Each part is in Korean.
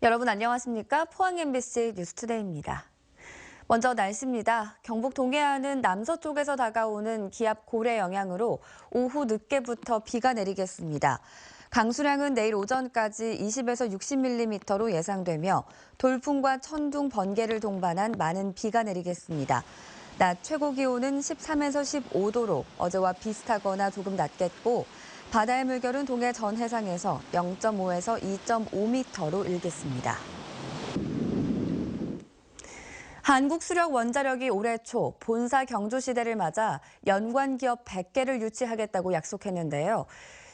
여러분 안녕하십니까? 포항 MBC 뉴스투데이입니다. 먼저 날씨입니다. 경북 동해안은 남서쪽에서 다가오는 기압 고래 영향으로 오후 늦게부터 비가 내리겠습니다. 강수량은 내일 오전까지 20에서 60mm로 예상되며 돌풍과 천둥, 번개를 동반한 많은 비가 내리겠습니다. 낮 최고 기온은 13에서 15도로 어제와 비슷하거나 조금 낮겠고 바다의 물결은 동해 전 해상에서 0.5에서 2.5m로 일겠습니다. 한국수력원자력이 올해 초 본사 경주 시대를 맞아 연관기업 100개를 유치하겠다고 약속했는데요.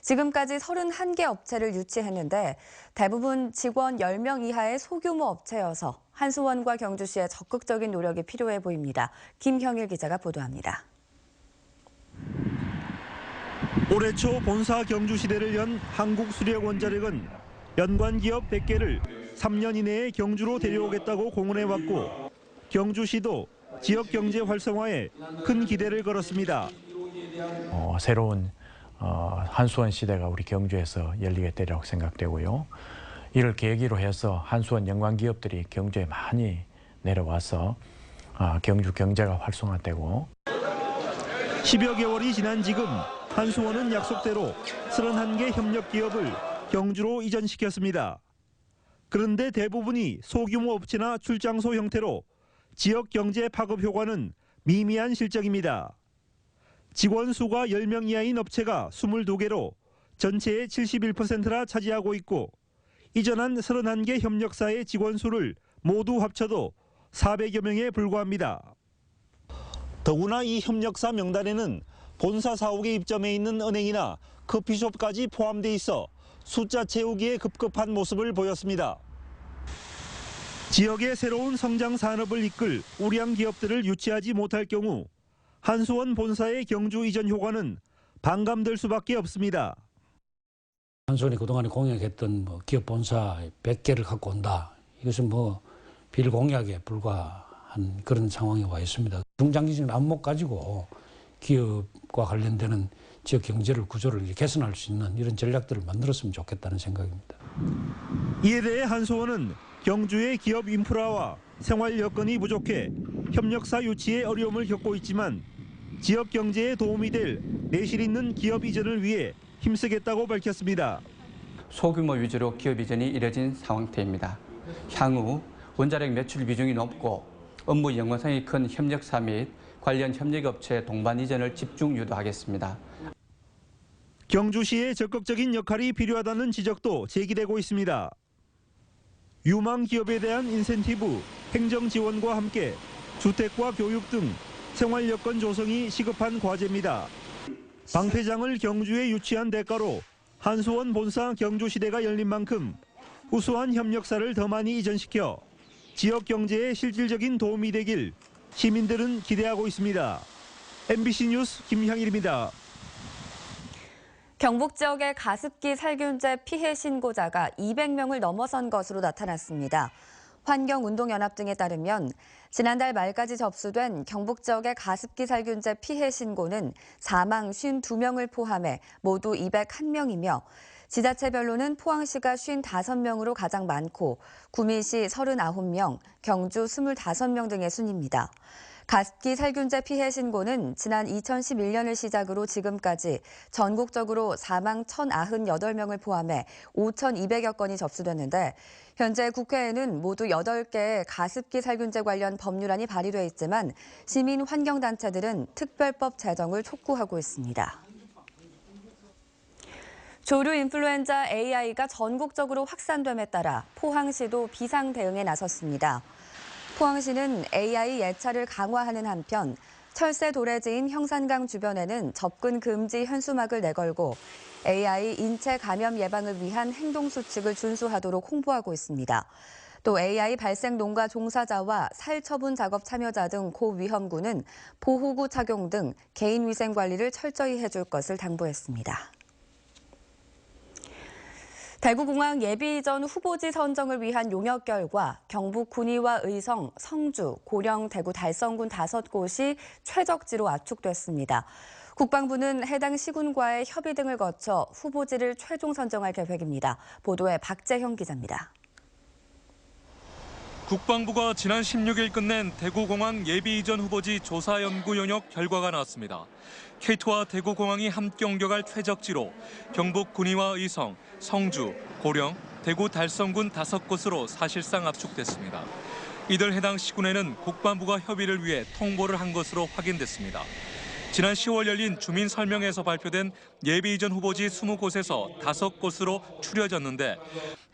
지금까지 31개 업체를 유치했는데 대부분 직원 10명 이하의 소규모 업체여서 한수원과 경주시의 적극적인 노력이 필요해 보입니다. 김형일 기자가 보도합니다. 올해 초 본사 경주 시대를 연 한국수력원자력은 연관기업 100개를 3년 이내에 경주로 데려오겠다고 공언해왔고 경주시도 지역 경제 활성화에 큰 기대를 걸었습니다. 새로운 한수원 시대가 우리 경주에서 열리겠다고 생각되고요. 이를 계기로 해서 한수원 연관기업들이 경주에 많이 내려와서 경주 경제가 활성화되고 10여 개월이 지난 지금 한수원은 약속대로 31개 협력기업을 경주로 이전시켰습니다. 그런데 대부분이 소규모 업체나 출장소 형태로 지역 경제 파급 효과는 미미한 실정입니다. 직원 수가 10명 이하인 업체가 22개로 전체의 71%나 차지하고 있고 이전한 31개 협력사의 직원 수를 모두 합쳐도 400여 명에 불과합니다. 더구나 이 협력사 명단에는 본사 사옥에 입점해 있는 은행이나 커피숍까지 포함돼 있어 숫자 채우기에 급급한 모습을 보였습니다. 지역의 새로운 성장 산업을 이끌 우량 기업들을 유치하지 못할 경우 한수원 본사의 경주 이전 효과는 반감될 수밖에 없습니다. 한수원이 그동안에 공약했던 기업 본사 100개를 갖고 온다. 이것은 빌공약에 불과한 그런 상황에 와 있습니다. 중장기적인 안목 가지고 기업과 관련되는 지역 경제를 구조를 개선할 수 있는 이런 전략들을 만들었으면 좋겠다는 생각입니다. 이에 대해 한수원은 경주의 기업 인프라와 생활 여건이 부족해 협력사 유치에 어려움을 겪고 있지만 지역 경제에 도움이 될 내실 있는 기업 이전을 위해 힘쓰겠다고 밝혔습니다. 소규모 위주로 기업 이전이 이뤄진 상황태입니다. 향후 원자력 매출 비중이 높고 업무 연관성이 큰 협력사 및 관련 협력업체 동반 이전을 집중 유도하겠습니다. 경주시의 적극적인 역할이 필요하다는 지적도 제기되고 있습니다. 유망 기업에 대한 인센티브, 행정 지원과 함께 주택과 교육 등 생활 여건 조성이 시급한 과제입니다. 방패장을 경주에 유치한 대가로 한수원 본사 경주시대가 열린 만큼 우수한 협력사를 더 많이 이전시켜 지역 경제에 실질적인 도움이 되길 시민들은 기대하고 있습니다. MBC 뉴스 김향일입니다. 경북 지역의 가습기 살균제 피해 신고자가 200명을 넘어선 것으로 나타났습니다. 환경운동연합 등에 따르면 지난달 말까지 접수된 경북 지역의 가습기 살균제 피해 신고는 사망 52명을 포함해 모두 201명이며 지자체별로는 포항시가 55명으로 가장 많고 구미시 39명, 경주 25명 등의 순입니다. 가습기 살균제 피해 신고는 지난 2011년을 시작으로 지금까지 전국적으로 사망 1,098명을 포함해 5,200여 건이 접수됐는데 현재 국회에는 모두 8개의 가습기 살균제 관련 법률안이 발의돼 있지만 시민 환경단체들은 특별법 제정을 촉구하고 있습니다. 조류 인플루엔자 AI가 전국적으로 확산됨에 따라 포항시도 비상 대응에 나섰습니다. 포항시는 AI 예찰을 강화하는 한편 철새 도래지인 형산강 주변에는 접근 금지 현수막을 내걸고 AI 인체 감염 예방을 위한 행동 수칙을 준수하도록 홍보하고 있습니다. 또 AI 발생 농가 종사자와 살처분 작업 참여자 등 고위험군은 보호구 착용 등 개인 위생 관리를 철저히 해줄 것을 당부했습니다. 대구공항 예비이전 후보지 선정을 위한 용역 결과 경북 군위와 의성, 성주, 고령, 대구 달성군 5곳이 최적지로 압축됐습니다. 국방부는 해당 시군과의 협의 등을 거쳐 후보지를 최종 선정할 계획입니다. 보도에 박재형 기자입니다. 국방부가 지난 16일 끝낸 대구공항 예비이전 후보지 조사 연구 용역 결과가 나왔습니다. K2와 대구공항이 함께 옮겨갈 최적지로 경북 군위와 의성, 성주, 고령, 대구 달성군 5곳으로 사실상 압축됐습니다. 이들 해당 시군에는 국방부가 협의를 위해 통보를 한 것으로 확인됐습니다. 지난 10월 열린 주민 설명회에서 발표된 예비이전 후보지 20곳에서 5곳으로 추려졌는데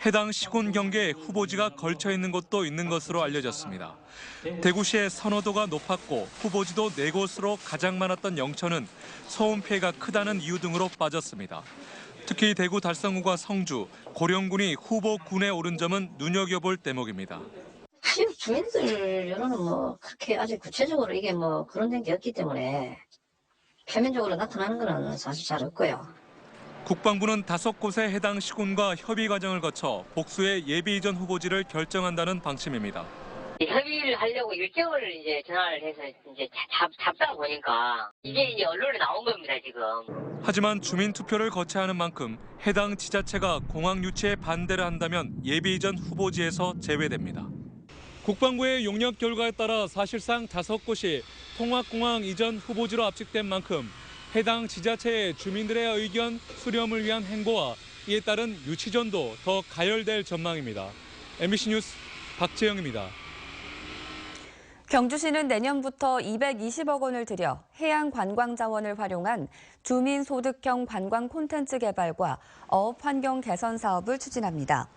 해당 시군 경계에 후보지가 걸쳐 있는 곳도 있는 것으로 알려졌습니다. 대구시의 선호도가 높았고 후보지도 4곳으로 가장 많았던 영천은 소음 피해가 크다는 이유 등으로 빠졌습니다. 특히 대구 달성군과 성주, 고령군이 후보군에 오른 점은 눈여겨볼 대목입니다. 사실 주민들 여론은 뭐 그렇게 아주 구체적으로 이게 뭐 그런 게 없기 때문에 표면적으로 나타나는 것은 사실 잘 없고요. 국방부는 5곳의 해당 시군과 협의 과정을 거쳐 복수의 예비이전 후보지를 결정한다는 방침입니다. 협의를 하려고 일정을 이제 전화를 해서 이제 잡다 보니까 이게 이제 언론에 나온 겁니다, 지금. 하지만 주민 투표를 거쳐야 하는 만큼 해당 지자체가 공항 유치에 반대를 한다면 예비이전 후보지에서 제외됩니다. 국방부의 용역 결과에 따라 사실상 5곳이 통합공항 이전 후보지로 압축된 만큼 해당 지자체의 주민들의 의견 수렴을 위한 행보와 이에 따른 유치전도 더 가열될 전망입니다. MBC 뉴스 박재영입니다. 경주시는 내년부터 220억 원을 들여 해양 관광 자원을 활용한 주민소득형 관광 콘텐츠 개발과 어업 환경 개선 사업을 추진합니다.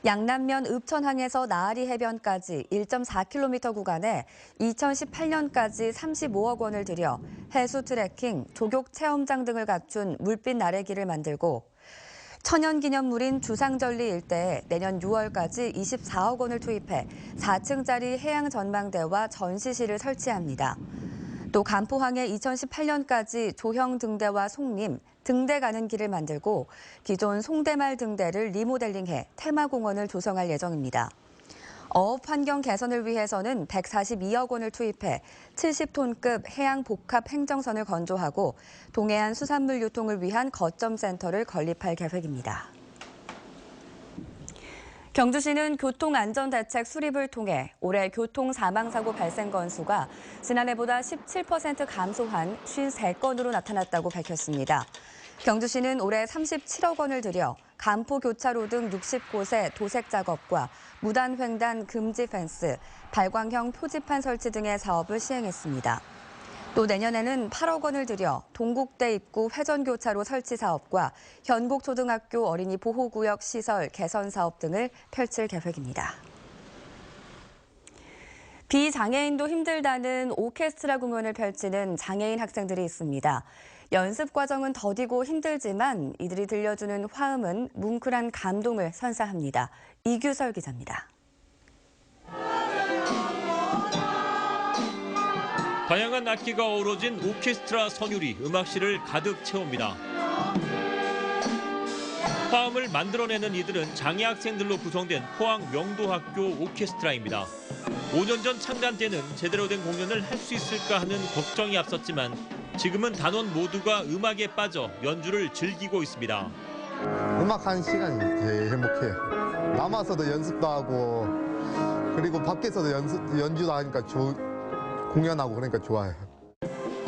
양남면 읍천항에서 나아리 해변까지 1.4km 구간에 2018년까지 35억 원을 들여 해수 트레킹, 조격 체험장 등을 갖춘 물빛 나래길을 만들고 천연기념물인 주상절리 일대에 내년 6월까지 24억 원을 투입해 4층짜리 해양 전망대와 전시실을 설치합니다. 또 간포항에 2018년까지 조형 등대와 송림, 등대 가는 길을 만들고 기존 송대말 등대를 리모델링해 테마공원을 조성할 예정입니다. 어업 환경 개선을 위해서는 142억 원을 투입해 70톤급 해양 복합 행정선을 건조하고 동해안 수산물 유통을 위한 거점센터를 건립할 계획입니다. 경주시는 교통안전대책 수립을 통해 올해 교통사망사고 발생 건수가 지난해보다 17% 감소한 53건으로 나타났다고 밝혔습니다. 경주시는 올해 37억 원을 들여 간포교차로 등 60곳의 도색 작업과 무단횡단 금지 펜스, 발광형 표지판 설치 등의 사업을 시행했습니다. 또 내년에는 8억 원을 들여 동국대 입구 회전교차로 설치 사업과 현곡초등학교 어린이 보호구역 시설 개선 사업 등을 펼칠 계획입니다. 비장애인도 힘들다는 오케스트라 공연을 펼치는 장애인 학생들이 있습니다. 연습 과정은 더디고 힘들지만 이들이 들려주는 화음은 뭉클한 감동을 선사합니다. 이규설 기자입니다. 다양한 악기가 어우러진 오케스트라 선율이 음악실을 가득 채웁니다. 화음을 만들어내는 이들은 장애 학생들로 구성된 포항 명도학교 오케스트라입니다. 5년 전 창단 때는 제대로 된 공연을 할 수 있을까 하는 걱정이 앞섰지만 지금은 단원 모두가 음악에 빠져 연주를 즐기고 있습니다. 음악하는 시간이 제일 행복해요. 남아서도 연습도 하고 그리고 밖에서도 연주도 하니까 공연하고 그러니까 좋아요.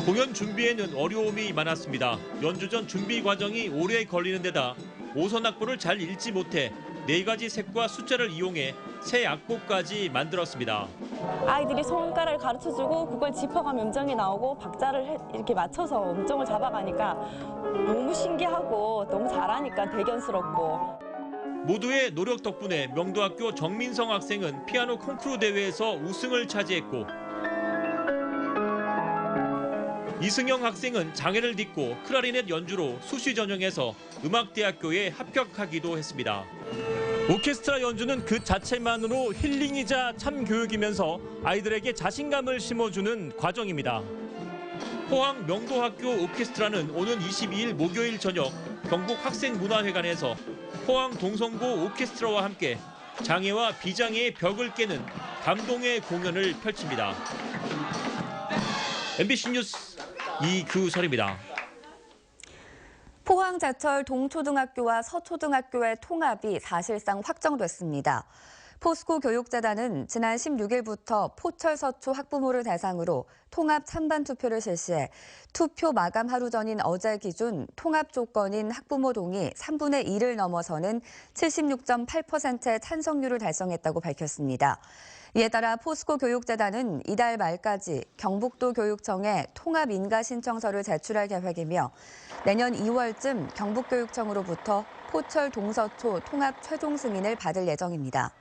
공연 준비에는 어려움이 많았습니다. 연주 전 준비 과정이 오래 걸리는 데다 오선 악보를 잘 읽지 못해 4가지 색과 숫자를 이용해 새 악보까지 만들었습니다. 아이들이 손가락을 가르쳐주고 그걸 짚어가면 음정이 나오고 박자를 이렇게 맞춰서 음정을 잡아가니까 너무 신기하고 너무 잘하니까 대견스럽고. 모두의 노력 덕분에 명도학교 정민성 학생은 피아노 콩쿠르 대회에서 우승을 차지했고 이승영 학생은 장애를 딛고 클라리넷 연주로 수시 전형에서 음악대학교에 합격하기도 했습니다. 오케스트라 연주는 그 자체만으로 힐링이자 참교육이면서 아이들에게 자신감을 심어주는 과정입니다. 포항 명도학교 오케스트라는 오는 22일 목요일 저녁 경북 학생문화회관에서 포항 동성고 오케스트라와 함께 장애와 비장애의 벽을 깨는 감동의 공연을 펼칩니다. MBC 뉴스 이규설입니다. 포항제철 동초등학교와 서초등학교의 통합이 사실상 확정됐습니다. 포스코 교육재단은 지난 16일부터 포철서초 학부모를 대상으로 통합 찬반 투표를 실시해 투표 마감 하루 전인 어제 기준 통합 조건인 학부모 동의 3분의 1을 넘어서는 76.8%의 찬성률을 달성했다고 밝혔습니다. 이에 따라 포스코 교육재단은 이달 말까지 경북도 교육청에 통합 인가 신청서를 제출할 계획이며 내년 2월쯤 경북교육청으로부터 포철 동서초 통합 최종 승인을 받을 예정입니다.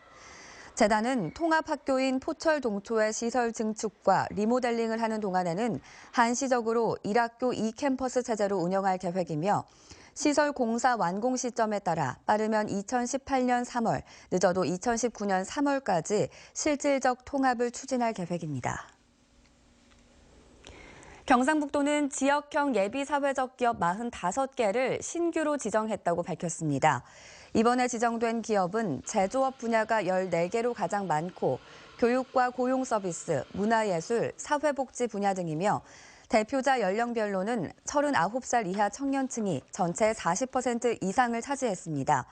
재단은 통합학교인 포철 동초의 시설 증축과 리모델링을 하는 동안에는 한시적으로 1학교 2캠퍼스 체제로 운영할 계획이며 시설 공사 완공 시점에 따라 빠르면 2018년 3월, 늦어도 2019년 3월까지 실질적 통합을 추진할 계획입니다. 경상북도는 지역형 예비사회적 기업 45개를 신규로 지정했다고 밝혔습니다. 이번에 지정된 기업은 제조업 분야가 14개로 가장 많고 교육과 고용서비스, 문화예술, 사회복지 분야 등이며 대표자 연령별로는 39살 이하 청년층이 전체 40% 이상을 차지했습니다.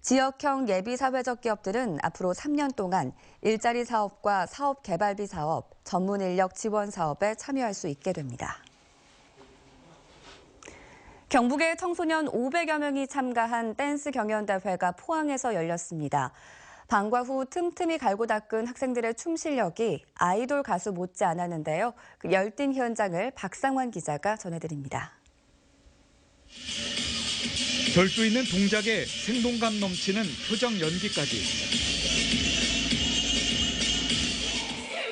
지역형 예비사회적 기업들은 앞으로 3년 동안 일자리 사업과 사업개발비 사업, 전문인력 지원 사업에 참여할 수 있게 됩니다. 경북의 청소년 500여 명이 참가한 댄스 경연대회가 포항에서 열렸습니다. 방과 후 틈틈이 갈고 닦은 학생들의 춤 실력이 아이돌 가수 못지 않았는데요. 그 열띤 현장을 박상환 기자가 전해드립니다. 별도 있는 동작에 생동감 넘치는 표정 연기까지.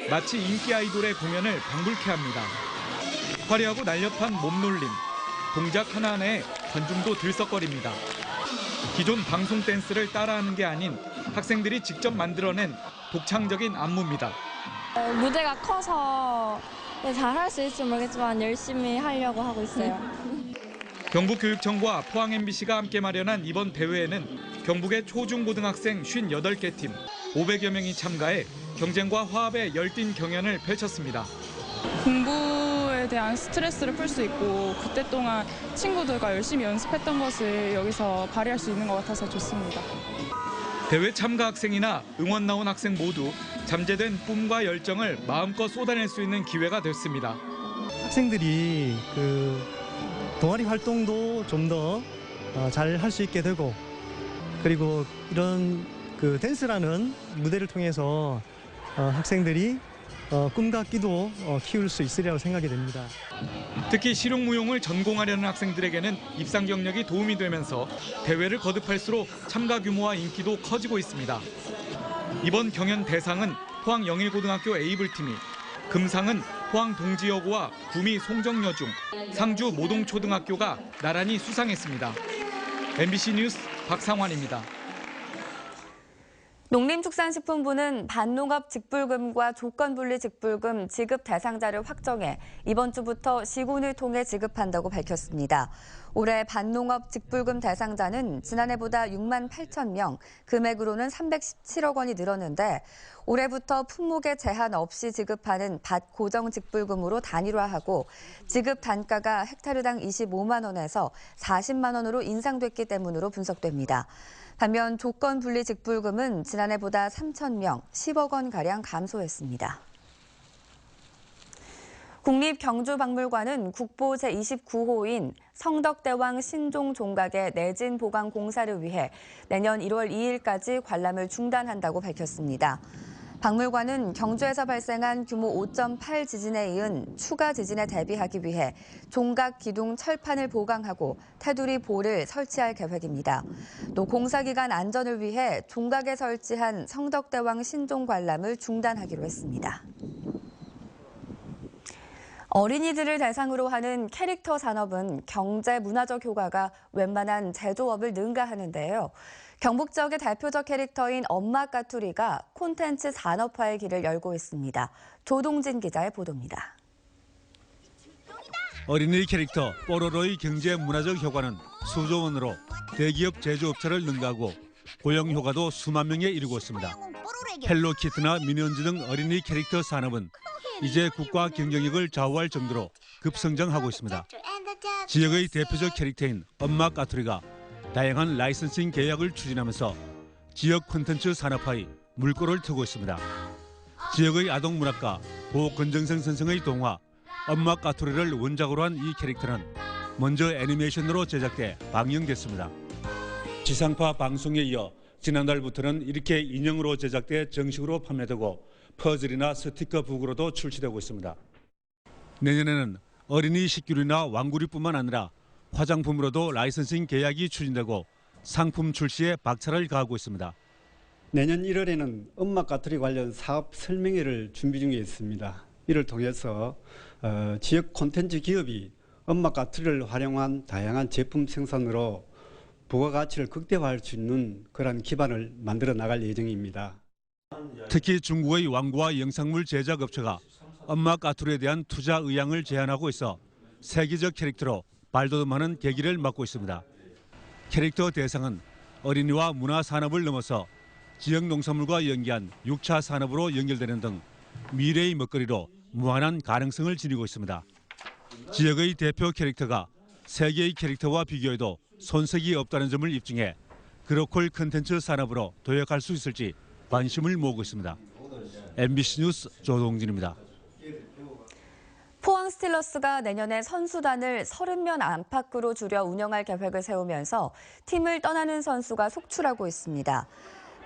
마치 인기 아이돌의 공연을 방불케 합니다. 화려하고 날렵한 몸놀림, 동작 하나하나에 관중도 들썩거립니다. 기존 방송 댄스를 따라하는 게 아닌 학생들이 직접 만들어낸 독창적인 안무입니다. 무대가 커서 잘할 수 있을지 모르겠지만 열심히 하려고 하고 있어요. 경북교육청과 포항 MBC가 함께 마련한 이번 대회에는 경북의 초중고등학생 58개 팀 500여 명이 참가해 경쟁과 화합의 열띤 경연을 펼쳤습니다. 공부에 대한 스트레스를 풀 수 있고 그때 동안 친구들과 열심히 연습했던 것을 여기서 발휘할 수 있는 것 같아서 좋습니다. 대회 참가 학생이나 응원 나온 학생 모두 잠재된 꿈과 열정을 마음껏 쏟아낼 수 있는 기회가 됐습니다. 학생들이 동아리 활동도 좀 더 잘 할 수 있게 되고 그리고 이런 댄스라는 무대를 통해서 학생들이 꿈과 끼도 키울 수 있으리라고 생각이 됩니다. 특히 실용무용을 전공하려는 학생들에게는 입상 경력이 도움이 되면서 대회를 거듭할수록 참가 규모와 인기도 커지고 있습니다. 이번 경연 대상은 포항 영일고등학교 A블팀이, 금상은 포항 동지여고와 구미 송정여중, 상주 모동초등학교가 나란히 수상했습니다. MBC 뉴스 박상환입니다. 농림축산식품부는 밭농업 직불금과 조건분리 직불금 지급 대상자를 확정해 이번 주부터 시군을 통해 지급한다고 밝혔습니다. 올해 밭농업 직불금 대상자는 지난해보다 6만 8천 명, 금액으로는 317억 원이 늘었는데 올해부터 품목에 제한 없이 지급하는 밭 고정 직불금으로 단일화하고 지급 단가가 헥타르당 25만 원에서 40만 원으로 인상됐기 때문으로 분석됩니다. 반면 조건 분리 직불금은 지난해보다 3천 명, 10억 원가량 감소했습니다. 국립경주박물관은 국보 제29호인 성덕대왕 신종 종각의 내진 보강 공사를 위해 내년 1월 2일까지 관람을 중단한다고 밝혔습니다. 박물관은 경주에서 발생한 규모 5.8 지진에 이은 추가 지진에 대비하기 위해 종각 기둥 철판을 보강하고 테두리 볼을 설치할 계획입니다. 또 공사 기간 안전을 위해 종각에 설치한 성덕대왕 신종 관람을 중단하기로 했습니다. 어린이들을 대상으로 하는 캐릭터 산업은 경제 문화적 효과가 웬만한 제조업을 능가하는데요. 경북 지역의 대표적 캐릭터인 엄마 까투리가 콘텐츠 산업화의 길을 열고 있습니다. 조동진 기자의 보도입니다. 어린이 캐릭터 뽀로로의 경제 문화적 효과는 수조 원으로 대기업 제조업체를 능가하고 고용 효과도 수만 명에 이르고 있습니다. 헬로키티나 미니언즈 등 어린이 캐릭터 산업은 이제 국가 경쟁력을 좌우할 정도로 급성장하고 있습니다. 지역의 대표적 캐릭터인 엄마 까투리가 다양한 라이선싱 계약을 추진하면서 지역 콘텐츠 산업화의 물꼬를 트고 있습니다. 지역의 아동문학가 보건정생 선생의 동화 엄마 까투리를 원작으로 한 이 캐릭터는 먼저 애니메이션으로 제작돼 방영됐습니다. 지상파 방송에 이어 지난달부터는 이렇게 인형으로 제작돼 정식으로 판매되고 퍼즐이나 스티커 북으로도 출시되고 있습니다. 내년에는 어린이 식귤이나 왕구리뿐만 아니라 화장품으로도 라이선싱 계약이 추진되고 상품 출시에 박차를 가하고 있습니다. 내년 1월에는 엄마 까투리 관련 사업 설명회를 준비 중에 있습니다. 이를 통해서 지역 콘텐츠 기업이 엄마 까투리를 활용한 다양한 제품 생산으로 부가가치를 극대화할 수 있는 그런 기반을 만들어 나갈 예정입니다. 특히 중국의 왕구와 영상물 제작 업체가 엄마 까투리에 대한 투자 의향을 제안하고 있어 세계적 캐릭터로 발돋움하는 계기를 맞고 있습니다. 캐릭터 대상은 어린이와 문화 산업을 넘어서 지역 농산물과 연계한 6차 산업으로 연결되는 등 미래의 먹거리로 무한한 가능성을 지니고 있습니다. 지역의 대표 캐릭터가 세계의 캐릭터와 비교해도 손색이 없다는 점을 입증해 그로컬 콘텐츠 산업으로 도약할 수 있을지 관심을 모으고 있습니다. MBC 뉴스 조동진입니다. 포항 스틸러스가 내년에 선수단을 30명 안팎으로 줄여 운영할 계획을 세우면서 팀을 떠나는 선수가 속출하고 있습니다.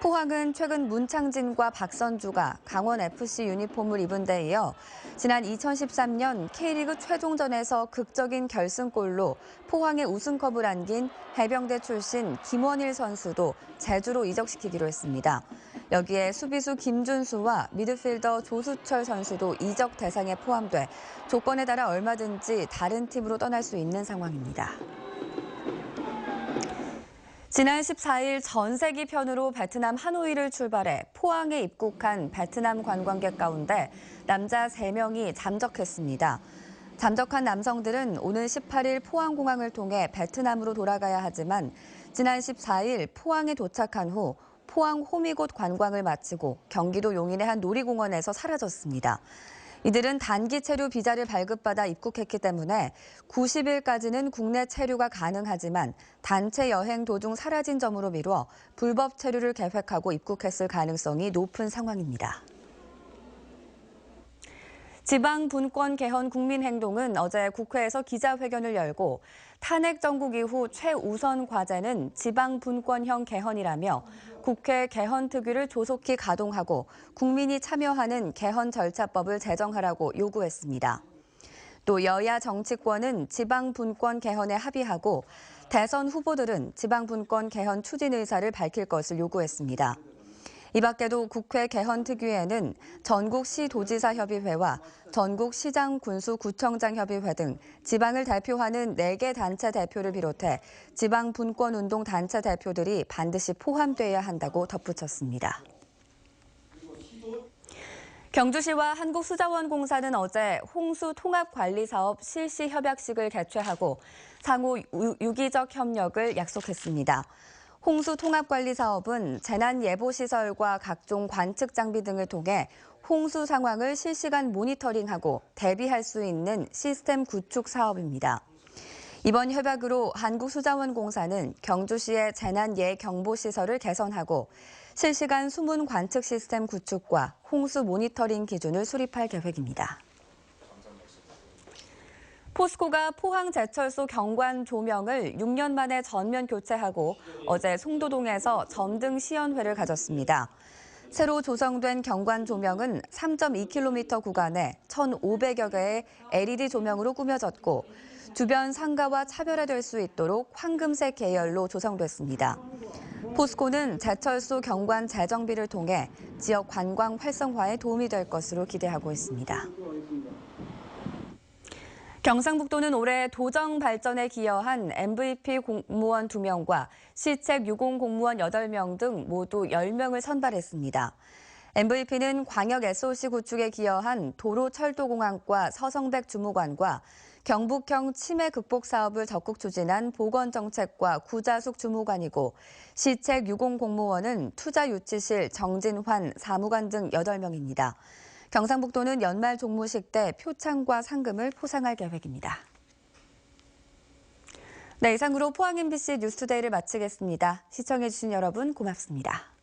포항은 최근 문창진과 박선주가 강원FC 유니폼을 입은 데 이어 지난 2013년 K리그 최종전에서 극적인 결승골로 포항의 우승컵을 안긴 해병대 출신 김원일 선수도 제주로 이적시키기로 했습니다. 여기에 수비수 김준수와 미드필더 조수철 선수도 이적 대상에 포함돼 조건에 따라 얼마든지 다른 팀으로 떠날 수 있는 상황입니다. 지난 14일 전세기 편으로 베트남 하노이를 출발해 포항에 입국한 베트남 관광객 가운데 남자 3명이 잠적했습니다. 잠적한 남성들은 오는 18일 포항공항을 통해 베트남으로 돌아가야 하지만 지난 14일 포항에 도착한 후 포항 호미곶 관광을 마치고 경기도 용인의 한 놀이공원에서 사라졌습니다. 이들은 단기 체류 비자를 발급받아 입국했기 때문에 90일까지는 국내 체류가 가능하지만 단체 여행 도중 사라진 점으로 미뤄 불법 체류를 계획하고 입국했을 가능성이 높은 상황입니다. 지방분권 개헌 국민행동은 어제 국회에서 기자회견을 열고 탄핵 정국 이후 최우선 과제는 지방분권형 개헌이라며 국회 개헌특위를 조속히 가동하고 국민이 참여하는 개헌 절차법을 제정하라고 요구했습니다. 또 여야 정치권은 지방분권 개헌에 합의하고 대선 후보들은 지방분권 개헌 추진 의사를 밝힐 것을 요구했습니다. 이 밖에도 국회 개헌특위에는 전국시도지사협의회와 전국시장군수구청장협의회 등 지방을 대표하는 4개 단체 대표를 비롯해 지방분권운동 단체 대표들이 반드시 포함돼야 한다고 덧붙였습니다. 경주시와 한국수자원공사는 어제 홍수통합관리사업 실시협약식을 개최하고 상호 유기적 협력을 약속했습니다. 홍수통합관리사업은 재난예보시설과 각종 관측 장비 등을 통해 홍수 상황을 실시간 모니터링하고 대비할 수 있는 시스템 구축 사업입니다. 이번 협약으로 한국수자원공사는 경주시의 재난예경보시설을 개선하고 실시간 수문 관측 시스템 구축과 홍수 모니터링 기준을 수립할 계획입니다. 포스코가 포항제철소 경관 조명을 6년 만에 전면 교체하고 어제 송도동에서 점등 시연회를 가졌습니다. 새로 조성된 경관 조명은 3.2km 구간에 1,500여 개의 LED 조명으로 꾸며졌고 주변 상가와 차별화될 수 있도록 황금색 계열로 조성됐습니다. 포스코는 제철소 경관 재정비를 통해 지역 관광 활성화에 도움이 될 것으로 기대하고 있습니다. 경상북도는 올해 도정 발전에 기여한 MVP 공무원 2명과 시책 유공 공무원 8명 등 모두 10명을 선발했습니다. MVP는 광역 SOC 구축에 기여한 도로철도공항과 서성백 주무관과 경북형 치매 극복 사업을 적극 추진한 보건정책과 구자숙 주무관이고 시책 유공 공무원은 투자유치실 정진환 사무관 등 8명입니다. 경상북도는 연말 종무식 때 표창과 상금을 포상할 계획입니다. 네, 이상으로 포항 MBC 뉴스투데이를 마치겠습니다. 시청해주신 여러분 고맙습니다.